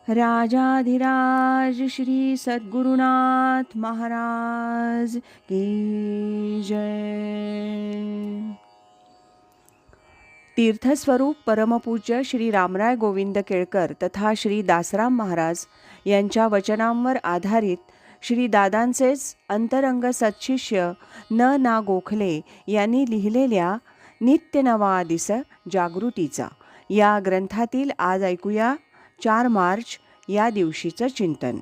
राजाधिराज श्री सद्गुरुनाथ महाराज की जय। तीर्थस्वरूप परमपूज्य श्री रामराय गोविंद केळकर तथा श्री दासराम महाराज यांच्या वचनांवर आधारित श्री दादांचेच अंतरंग सत्शिष्य ना गोखले यांनी लिहिलेल्या नित्य नवा दिस जागृतीचा या ग्रंथातील आज ऐकूया 4 मार्च या दिवशीचं चिंतन।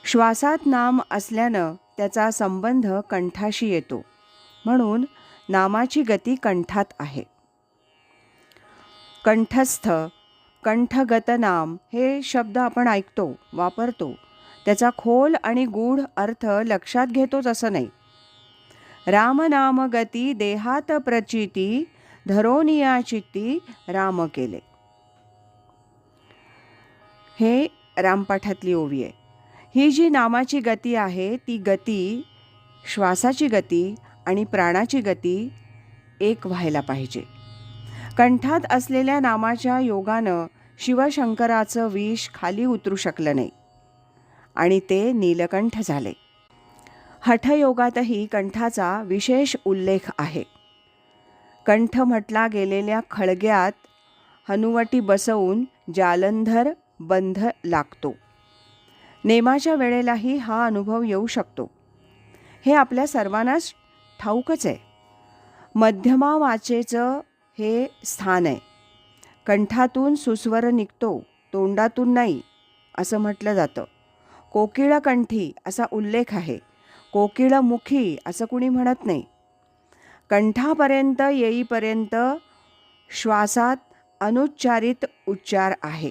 श्वासात नाम असल्यानं त्याचा संबंध कंठाशी येतो, म्हणून नामाची गती कंठात आहे। कंठस्थ, कंठगत नाम हे शब्द आपण ऐकतो, वापरतो, त्याचा खोल आणि गूढ अर्थ लक्षात घेतोच असं नाही। रामनाम गती देहात प्रचिती, धरोनिया चित्ती राम केले, हे रामपाठातली ओवी आहे। ही जी नामाची गती आहे ती गती, श्वासाची गती आणि प्राणाची गती एक व्हायला पाहिजे। कंठात असलेल्या नामाच्या योगानं शिवशंकराचं विष खाली उतरू शकलं नाही आणि ते नीलकंठ झाले। हठयोगातही कंठाचा विशेष उल्लेख आहे। कंठ म्हटला गेलेल्या खळग्यात हनुवटी बसवून जालंधर बंध लागतो। नेमाच्या वेळेलाही हा अनुभव येऊ शकतो, हे आपल्या सर्वांनाच ठाऊकच आहे। मध्यमा वाचेचं हे स्थान आहे। कंठातून सुस्वर निघतो, तोंडातून नाही असं म्हटलं जातं। कोकिळकंठी असा उल्लेख आहे, कोकिळमुखी असं कुणी म्हणत नाही। कंठापर्यंत येईपर्यंत श्वासात अनुच्चारित उच्चार आहे।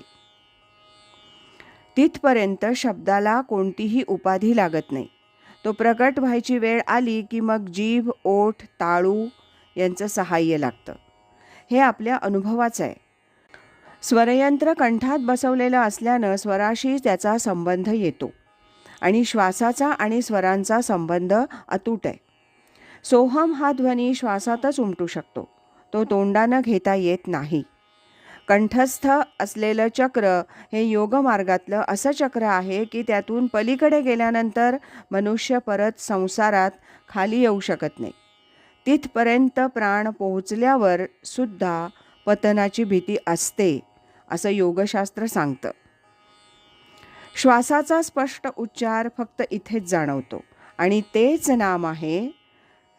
तिथपर्यंत शब्दाला कोणतीही उपाधी लागत नाही। तो प्रकट व्हायची वेळ आली की मग जीभ, ओठ, ताळू यांचं सहाय्य लागतं। हे आपल्या अनुभवाचं आहे। स्वरयंत्र कंठात बसवलेलं असल्यानं स्वराशी त्याचा संबंध येतो आणि श्वासाचा आणि स्वरांचा संबंध अतूट आहे। सोहम हा ध्वनी श्वासातच उमटू शकतो, तो तोंडानं घेता येत नाही। कंठस्थ असलेलं चक्र हे योगमार्गातलं असं चक्र आहे की त्यातून पलीकडे गेल्यानंतर मनुष्य परत संसारात खाली येऊ शकत नाही। तिथपर्यंत प्राण पोहोचल्यावर सुद्धा पतनाची भीती असते असं योगशास्त्र सांगतं। श्वासाचा स्पष्ट उच्चार फक्त इथेच जाणवतो आणि तेच नाम आहे।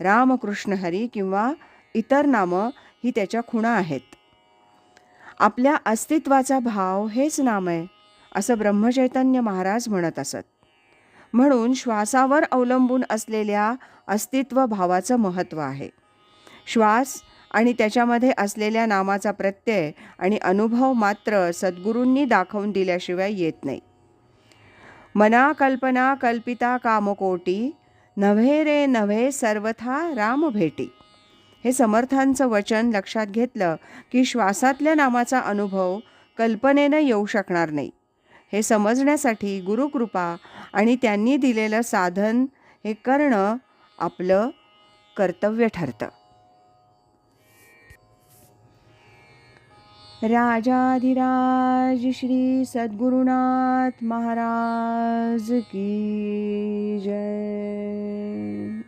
रामकृष्ण हरी किंवा इतर नामं ही त्याच्या खुणा आहेत। आपल्या अस्तित्वाचा भाव हेच नाम आहे असं ब्रह्मचैतन्य महाराज म्हणत असत। म्हणून श्वासावर अवलंबून असलेल्या अस्तित्व भावाचं महत्त्व आहे। श्वास आणि त्याच्यामध्ये असलेल्या नामाचा प्रत्यय आणि अनुभव मात्र सद्गुरूंनी दाखवून दिल्याशिवाय येत नाही। मना कल्पना कल्पिता कामकोटी, नव्हे रे नव्हे सर्वथा राम भेटी, हे समर्थांचं वचन लक्षात घेतलं की श्वासातल्या नामाचा अनुभव कल्पनेनं येऊ शकणार नाही। हे समजण्यासाठी गुरुकृपा आणि त्यांनी दिलेलं साधन हे करणं आपलं कर्तव्य ठरतं। राजाधिराज श्री सद्गुरुनाथ महाराज की जय।